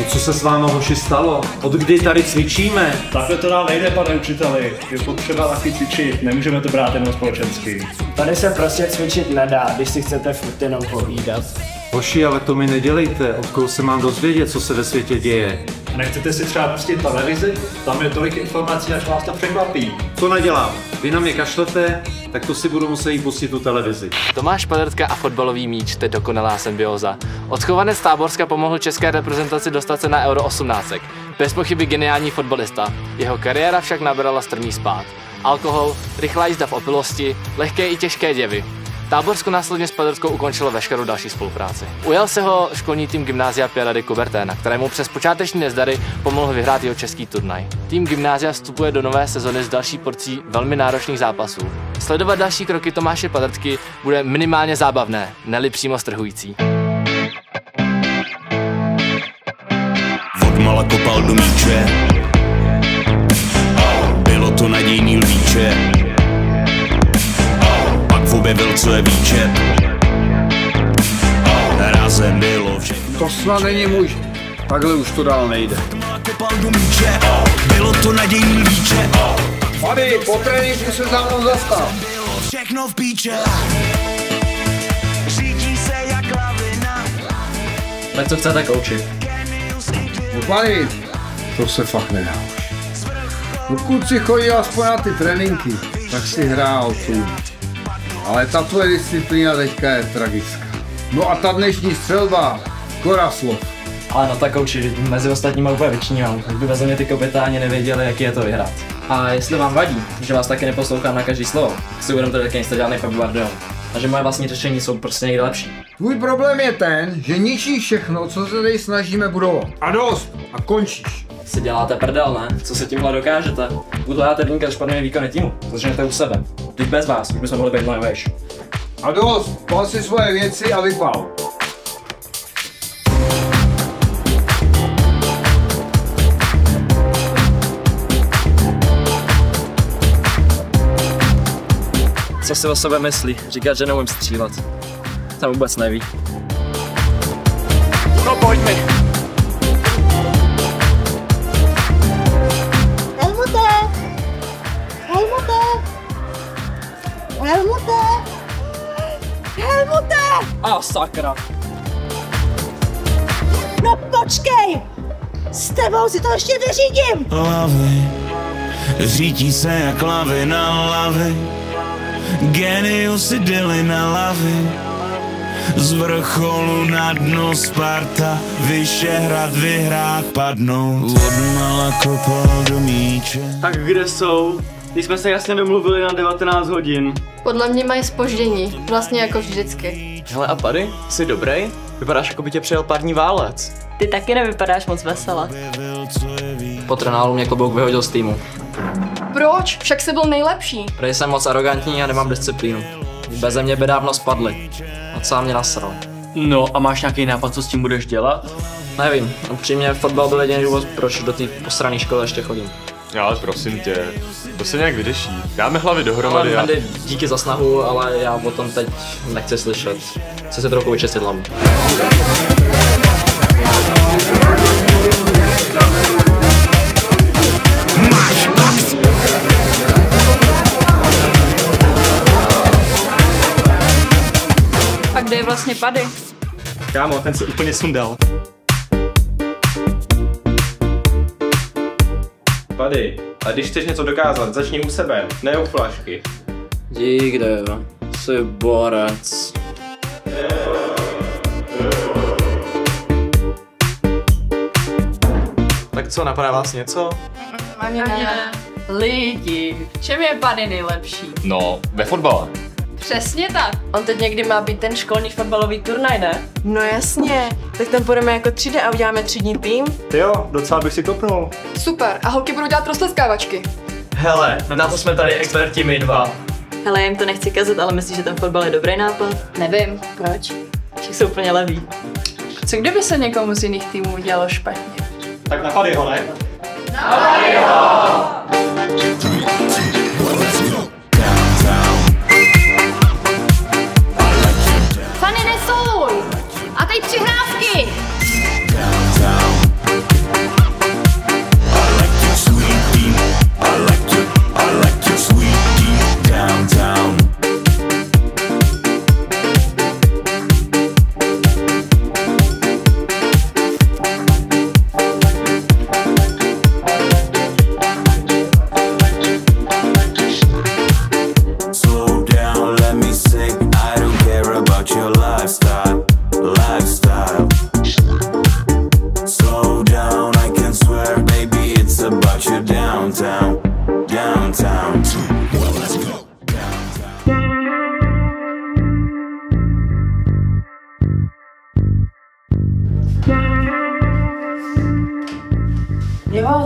Co se s váma, hoši, stalo? Od kdy tady cvičíme? Takhle to nám nejde, pane učiteli. Je potřeba taky cvičit, nemůžeme to brát jenom společensky. Tady se prostě cvičit nedá, když si chcete furt jenom povídat. Hoši, ale to mi nedělejte, od koho se mám dozvědět, co se ve světě děje. Nechcete si třeba pustit televizi? Tam je tolik informací, až vás to překvapí. To nedělám. Vy na mě kašlete, tak to si budu muset jít pustit tu televizi. Tomáš Padertka a fotbalový míč, to je dokonalá symbioza. Odchovanec Táborska pomohl české reprezentaci dostat se na Euro 18. Bez pochyby geniální fotbalista. Jeho kariéra však nabrala strmý spád. Alkohol, rychlá jízda v opilosti, lehké i těžké děvy. Táborsko následně s Paderskou ukončilo veškerou další spolupráci. Ujal se ho školní tým gymnázia Pierre de Coubertina, kterému přes počáteční nezdary pomohl vyhrát jeho český turnaj. Tým gymnázia vstupuje do nové sezony s další porcí velmi náročných zápasů. Sledovat další kroky Tomáše Padertky bude minimálně zábavné, ne-li přímo strhující. Odmala kopal do míče, bylo to nadějný lvíče. Objevil, co je výčep. Rázem bylo všechno. To snad není možné. Takhle už to dál nejde. Bylo to nadějný výčep. Tady, po tréninku se za mnou zastav. Všechno v píče. Řídí se jak lavina. Tak co chcete, kouči? Pani, to se fakt nedá už. Pokud si chodí aspoň na ty tréninky, tak si hrál tu. Ale ta tvoje disciplína teďka je tragická. No a ta dnešní střelba, Koraslov. Ale no tak kouči, mezi ostatníma úplně vyčnívám. Už by vezli mě ty kapitáni nevěděli, jaký je to vyhrát. A jestli vám vadí, že vás taky neposlouchám na každý slovo, tak si uvědomte, že taky nejste žádný Pep Guardiola. A že moje vlastní řešení jsou prostě někde lepší. Tvůj problém je ten, že ničíš všechno, co se tady snažíme budovat. A dost! A končíš. Si děláte prdel, ne? Co se tímhle dokážete? Budu hledáte dýmka špatnými výkony týmu, začnete u sebe. Teď bez vás, už bychom mohli být mnohem vejš. A dost! Pal si svoje věci a vypal. Co si o sebe myslí? Říkat, že neumím střílet. Tam vůbec neví. No pojď mi! Helmute! A sakra! No počkej! S tebou si to ještě vyřídím! Lavy, řítí se jak lavina lavy. Geniusy jdeli na lavy. Z vrcholu na dno Sparta, Vyšehrad vyhrát padnout. Odmala kopal do míče. Tak kde jsou? Když jsme se jasně domluvili na 19 hodin. Podle mě mají zpoždění, vlastně jako vždycky. Hele a Pady, jsi dobrý? Vypadáš, jako by tě přijel parní válec. Ty taky nevypadáš moc vesele. Po trenálu mě klobouk vyhodil z týmu. Proč? Však jsi byl nejlepší. Protože jsem moc arrogantní a nemám disciplínu. Beze mě by dávno spadli. A co mě nasral. No a máš nějaký nápad, co s tím budeš dělat? Nevím, upřímně fotbal byl jediný důvod, proč do té posrané školy ještě chodím. Ale prosím tě, to se nějak vyřeší. Dáme hlavy dohromady. Ale díky za snahu, ale já o tom teď nechci slyšet. Chci si trochu vyčistit hlavu. A kde je vlastně Pady? Kámo, ten se úplně sundal. Pady, a když chceš něco dokázat, začni u sebe, ne u flašky. Dík, jo. Jsi borec. Tak co, napadá vás něco? Ani ne. Lidi, v čem je Pady nejlepší? No, ve fotbale. Přesně tak. On teď někdy má být ten školní fotbalový turnaj, ne? No jasně, tak tam půjdeme jako třída a uděláme třídní tým. Ty jo, docela bych si kopnul. Super, a holky budou dělat rozleskávačky. Hele, na to jsme tady experti my dva. Hele, já jim to nechci kazat, ale myslíš, že ten fotbal je dobrý nápad? Nevím, proč? Všichni jsou úplně leví. Co kdyby se někomu z jiných týmů udělalo špatně? Tak napadej ho, ne? Napadej ho!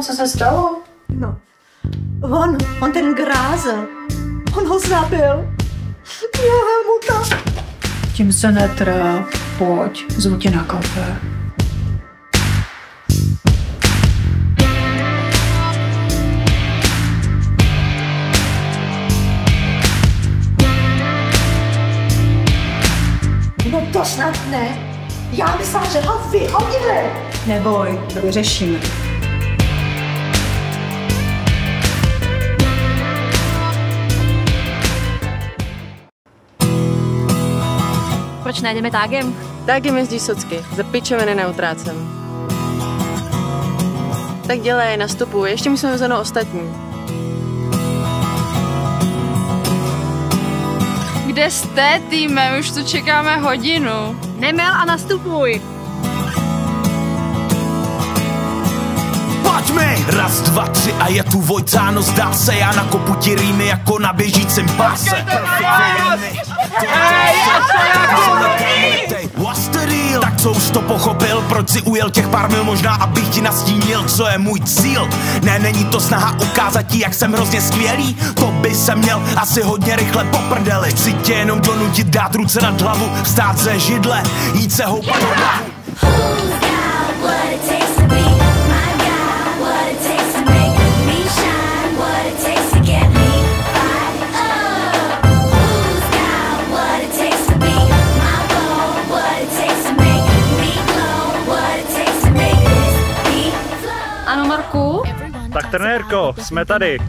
stalo? Co se stalo? No, on ten Grázel, on ho zabil. Helmuta. Tím se netráp. Pojď, zvu tě na kafe. No to snad ne. Já myslela, že ho vyhodili. Neboj, to vyřešíme. Proč nejdeme tágem? Tágem jezdí socky, za pičoviny neutrácem. Tak dělej, nastupuj, ještě musíme vzano ostatní. Kde jste, týme? Už tu čekáme hodinu. Nemel a nastupuj! Pojďme! Raz, dva, tři a je tu Vojtáno, zdá se, já nakopu ti rýmy jako na běžícím páse. What's the deal? Tak co už to pochopil, proč si ujel těch pár mil, možná abych ti nastínil, co je můj cíl. Ne, není to snaha ukázat ti, jak jsem hrozně skvělý, to by se měl asi hodně rychle po prdeli. Chci tě jenom donutit, dát ruce nad hlavu, vstát ze židle, jít se houpat do davu. Ano, Marku? Tak trenérko, jsme tady.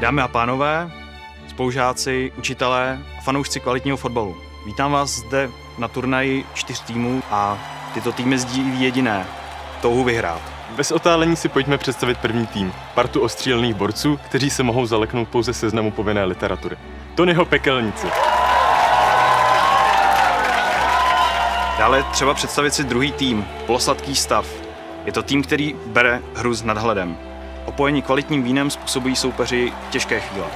Dámy a pánové, spolužáci, učitelé a fanoušci kvalitního fotbalu. Vítám vás zde na turnaji 4 týmů a tyto týmy sdílí jediné – touhu vyhrát. Bez otálení si pojďme představit první tým. Partu ostřílených borců, kteří se mohou zaleknout pouze seznamu povinné literatury. Tonyho Pekelníci. Dále třeba představit si druhý tým – Polosladký stav. Je to tým, který bere hru s nadhledem. Opojení kvalitním vínem způsobují soupeři těžké chvíle.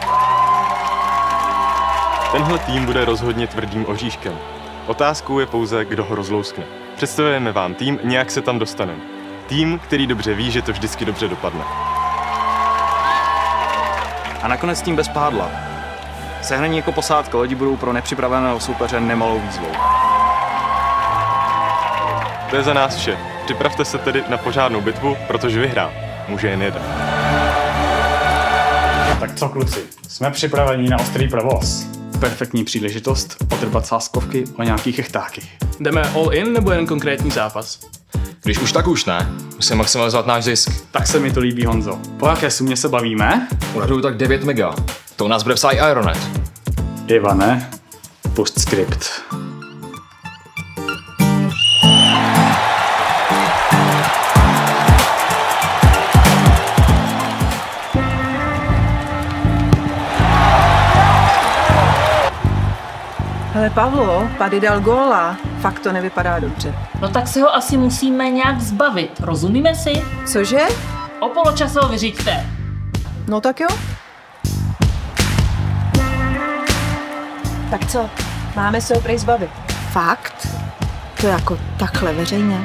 Tenhle tým bude rozhodně tvrdým oříškem. Otázkou je pouze, kdo ho rozlouskne. Představujeme vám tým, nějak se tam dostaneme. Tým, který dobře ví, že to vždycky dobře dopadne. A nakonec tým bez pádla. Sehraní jako posádka lodi budou pro nepřipraveného soupeře nemalou výzvou. To je za nás vše. Připravte se tedy na pořádnou bitvu, protože vyhrát může jen jeden. Tak co, kluci, jsme připraveni na ostrý provoz. Perfektní příležitost odrbat sázkovky o nějakých hechtáky. Jdeme all in nebo jen konkrétní zápas? Když už tak už ne. Musíme maximalizovat náš zisk. Tak se mi to líbí, Honzo. Po jaké sumě se bavíme? Odhaduju tak 9 mega. To u nás bude psát Ironet. Ivane, postscript. Hele Pavlo, Pady dal góla. Fakt to nevypadá dobře. No tak se ho asi musíme nějak zbavit, rozumíme si? Cože? O poločase ho vyřiďte. No tak jo. Tak co? Máme se ho prej zbavit. Fakt? To jako takhle veřejně?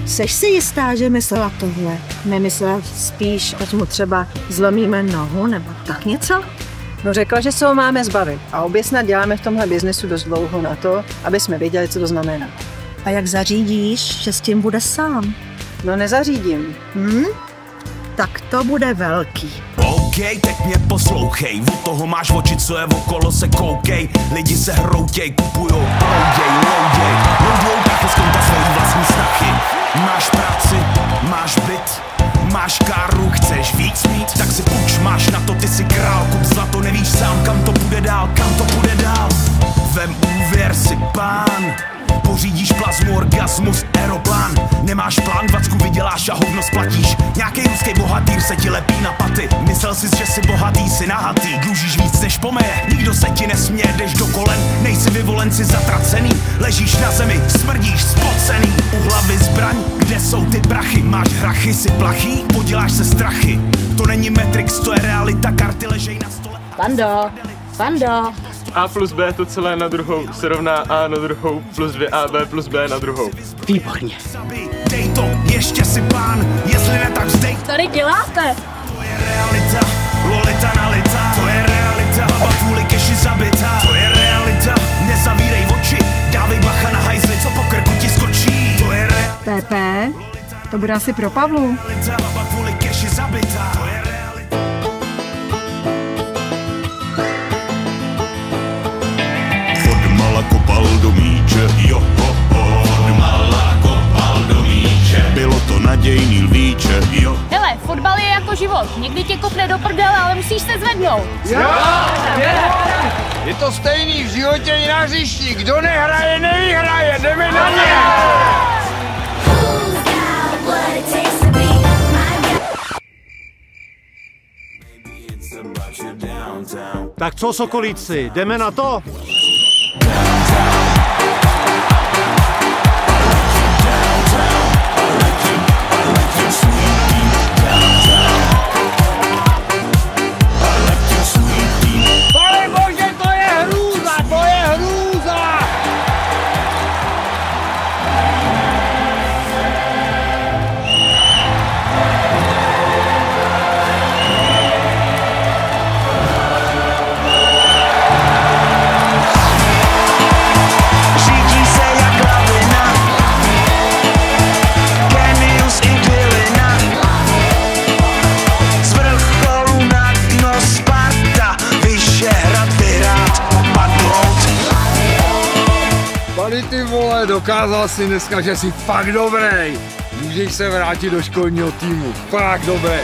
Seš si jistá, že myslela tohle? Nemyslela spíš, ať mu třeba zlomíme nohu nebo tak něco? No řekla, že se ho máme zbavit. A obě snad děláme v tomhle biznesu dost dlouho na to, aby jsme věděli, co to znamená. A jak zařídíš, že s tím bude sám? No nezařídím. Tak to bude velký. OK, teď mě poslouchej, od toho máš oči, co je okolo, se koukej. Lidi se hroutěj, kupujou, louděj, taky z konta svojí vlastní snachy. Máš práci, máš byt, máš káru, chceš víc mít, tak si půjč, máš na to, ty si král, kup zlato, nevíš sám, kam to půjde dál, kam to půjde dál. Vem úvěr, si pán, Pořídíš plazmu, orgasmus, aeroplán. Nemáš plán, vacku vyděláš a hovno splatíš. Nějaký ruský bohatýr se ti lepí na paty. Myslel jsi, že jsi bohatý, jsi nahatý. Dlužíš víc než pomeje, nikdo se ti nesměje, jdeš do kolen. Nejsi vyvolen, si zatracený. Ležíš na zemi, smrdíš, spocený. U hlavy zbraň, kde jsou ty prachy? Máš hrachy, si plachý, poděláš se strachy. To není Matrix, to je realita, karty ležej na stole. Pando. A plus B to celé na druhou se rovná A na druhou plus 2AB plus B na druhou. Výborně. Dej to, ještě si pán, jestli ne tak vzdej. Co tady děláte? To je realita, lolita nalita. To je realita, hlava kvůli keši zabitá. To je realita, nezavírej oči, dávej bacha na hajzli, co po krku ti skočí. To je realita. Pepe, to bude asi pro Pavlu. Hlava kvůli keši zabitá. Kopal do míče, jo ho ho. Odmala kopal do míče. Bylo to nadějný lvíče, jo. Hele, fotbal je jako život. Někdy tě kopne do prdele, ale musíš se zvednout. Je to stejný v životě i na hřišti. Kdo nehraje, nevyhraje. Jdeme na ně! Tak co, sokolíci, jdeme na to? Ty vole, dokázal si dneska, že jsi fakt dobrý. Můžeš se vrátit do školního týmu. Fakt dobrý.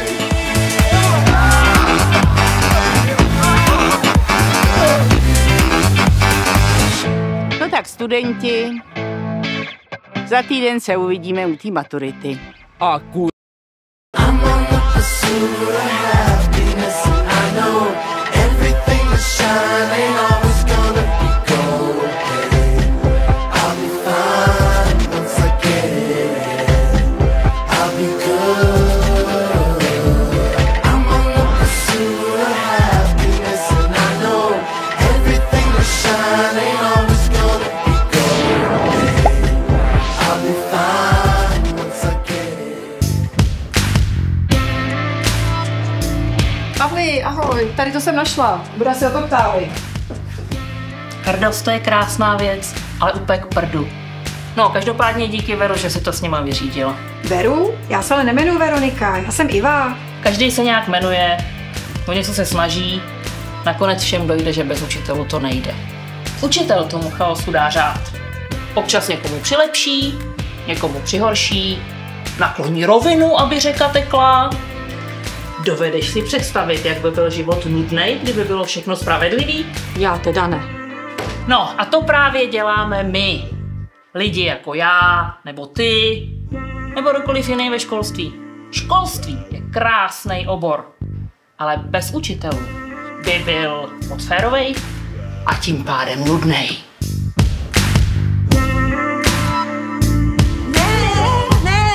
No tak studenti, za týden se uvidíme u té maturity. A kur... Ahoj, tady to jsem našla. Bude si o to ptávej. Hrdost to je krásná věc, ale úplně k prdu. No, každopádně díky Veru, že si to s nima vyřídila. Veru? Já se ale nemenuji Veronika, já jsem Iva. Každý se nějak jmenuje, o něco se snaží, nakonec všem dojde, že bez učitelů to nejde. Učitel tomu chaosu dá řád. Občas někomu přilepší, někomu přihorší, nakloní rovinu, aby řeka tekla. Dovedeš si představit, jak by byl život nudnej, kdyby bylo všechno spravedlivý? Já teda ne. No a to právě děláme my. Lidi jako já, nebo ty, nebo kdokoliv jiný ve školství. Školství je krásný obor, ale bez učitelů by byl moc férovej a tím pádem nudnej. Ne.